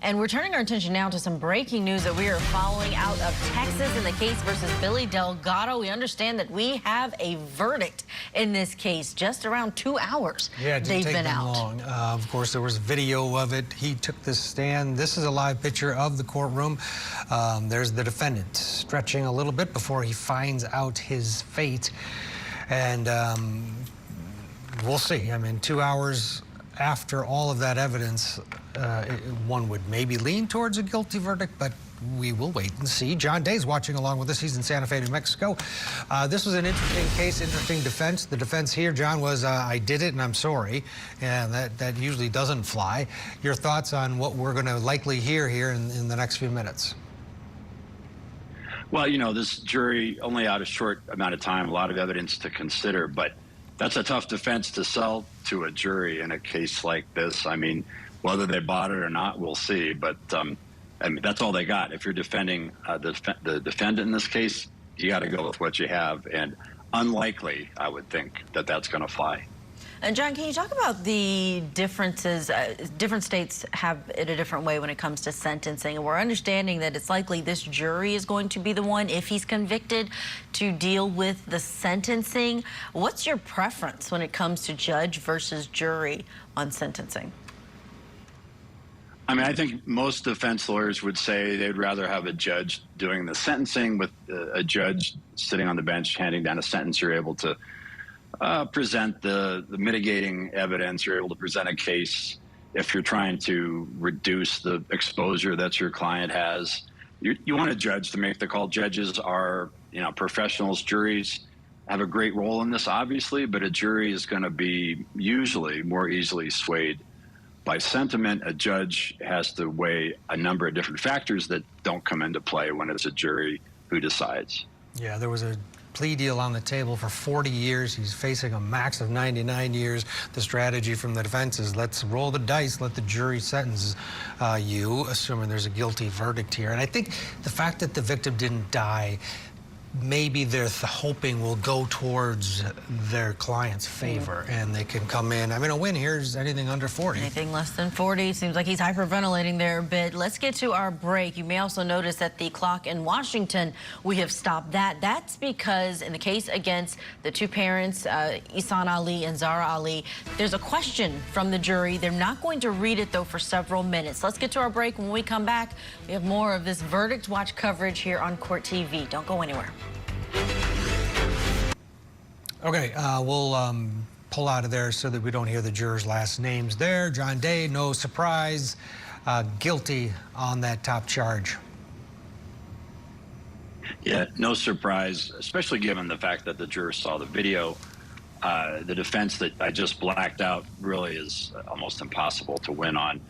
And we're turning our attention now to some breaking news that we are following out of Texas in the case versus Billy Delgado. We understand that we have a verdict in this case, just around 2 hours. Yeah, it didn't they've take been them out. long. Of course, there was video of it. He took the stand. This is a live picture of the courtroom. There's the defendant stretching a little bit before he finds out his fate. And we'll see. I mean, 2 hours after all of that evidence, one would maybe lean towards a guilty verdict, but we will wait and see. John Day's watching along with us. He's in Santa Fe, New Mexico. This was an interesting case, interesting defense. The defense here, John, was I did it and I'm sorry, and that usually doesn't fly. Your thoughts on what we're going to likely hear here in the next few minutes? Well, you know, this jury only out a short amount of time, a lot of evidence to consider, but that's a tough defense to sell to a jury in a case like this. I mean, whether they bought it or not, we'll see. But I mean, that's all they got. If you're defending the defendant in this case, you got to go with what you have. And unlikely, I would think, that that's going to fly. And John, can you talk about the differences? Different states have it a different way when it comes to sentencing. And we're understanding that it's likely this jury is going to be the one, if he's convicted, to deal with the sentencing. What's your preference when it comes to judge versus jury on sentencing? I mean, I think most defense lawyers would say they'd rather have a judge doing the sentencing with a judge sitting on the bench handing down a sentence. You're able to present the mitigating evidence. You're able to present a case if you're trying to reduce the exposure that your client has. You want a judge to make the call. Judges are, you know, professionals. Juries have a great role in this, obviously, but a jury is going to be usually more easily swayed by sentiment. A judge has to weigh a number of different factors that don't come into play when it's a jury who decides. Yeah, there was a plea deal on the table for 40 years. He's facing a max of 99 years. The strategy from the defense is let's roll the dice, let the jury sentence you, assuming there's a guilty verdict here. And I think the fact that the victim didn't die, maybe they're hoping will go towards their client's favor, and they can come in. I mean, a win here is anything under 40. Anything less than 40. Seems like he's hyperventilating there a bit. Let's get to our break. You may also notice that the clock in Washington, we have stopped that. That's because in the case against the two parents, Ihsan Ali and Zara Ali, there's a question from the jury. They're not going to read it, though, for several minutes. Let's get to our break. When we come back, we have more of this Verdict Watch coverage here on Court TV. Don't go anywhere. Okay, we'll pull out of there so that we don't hear the jurors' last names there. John Day, no surprise, guilty on that top charge. Yeah, no surprise, especially given the fact that the jurors saw the video. The defense that I just blacked out really is almost impossible to win on.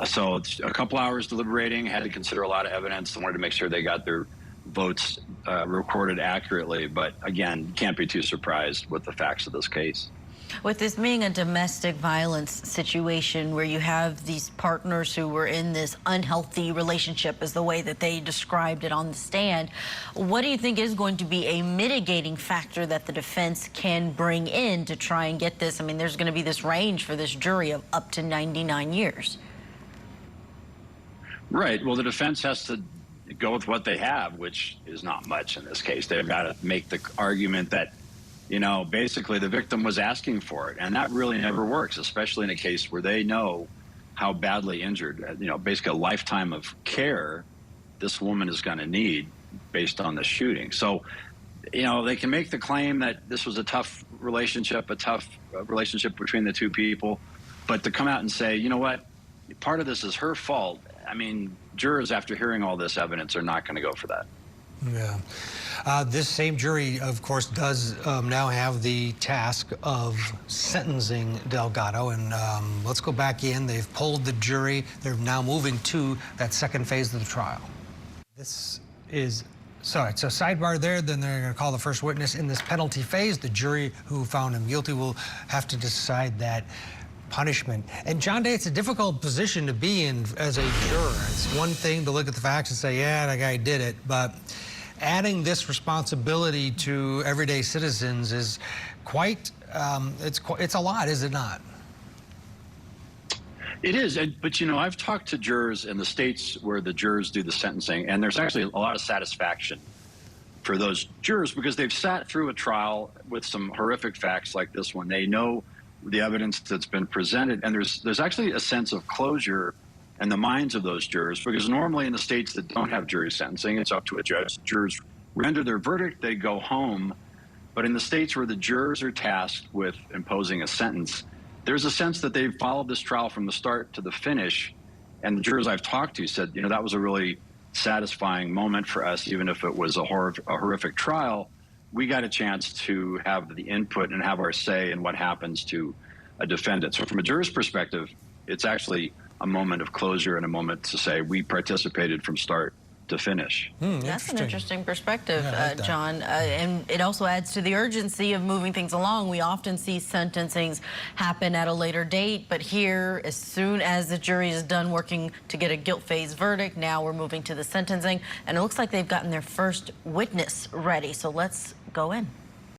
So it's a couple hours deliberating, had to consider a lot of evidence, wanted to make sure they got their votes recorded accurately, but again, can't be too surprised with the facts of this case. With this being a domestic violence situation where you have these partners who were in this unhealthy relationship, is the way that they described it on the stand, what do you think is going to be a mitigating factor that the defense can bring in to try and get this? I mean, there's going to be this range for this jury of up to 99 years. Right. Well, the defense has to go with what they have, which is not much in this case. They've got to make the argument that, you know, basically the victim was asking for it. And that really never works, especially in a case where they know how badly injured, you know, basically a lifetime of care this woman is going to need based on the shooting. So, you know, they can make the claim that this was a tough relationship between the two people, but to come out and say, you know what, part of this is her fault. I mean, jurors, after hearing all this evidence, are not going to go for that. Yeah. This same jury, of course, does now have the task of sentencing Delgado. And let's go back in. They've polled the jury. They're now moving to that second phase of the trial. This is... Sorry, so sidebar there, then they're going to call the first witness in this penalty phase. The jury who found him guilty will have to decide that punishment. And John Day, it's a difficult position to be in as a juror. It's one thing to look at the facts and say, yeah, that guy did it, but adding this responsibility to everyday citizens is quite, it's a lot, is it not? It is, but I've talked to jurors in the states where the jurors do the sentencing, and there's actually a lot of satisfaction for those jurors because they've sat through a trial with some horrific facts like this one. They know the evidence that's been presented, and there's actually a sense of closure in the minds of those jurors, because normally in the states that don't have jury sentencing, it's up to a judge. Jurors render their verdict, they go home. But in the states where the jurors are tasked with imposing a sentence, there's a sense that they've followed this trial from the start to the finish. And the jurors I've talked to said, that was a really satisfying moment for us. Even if it was a horrific trial, we got a chance to have the input and have our say in what happens to a defendant. So from a juror's perspective, it's actually a moment of closure and a moment to say we participated from start to finish. That's an interesting perspective, Yeah, John. And it also adds to the urgency of moving things along. We often see sentencings happen at a later date, but here, as soon as the jury is done working to get a guilt phase verdict, now we're moving to the sentencing, and it looks like they've gotten their first witness ready. So let's go in.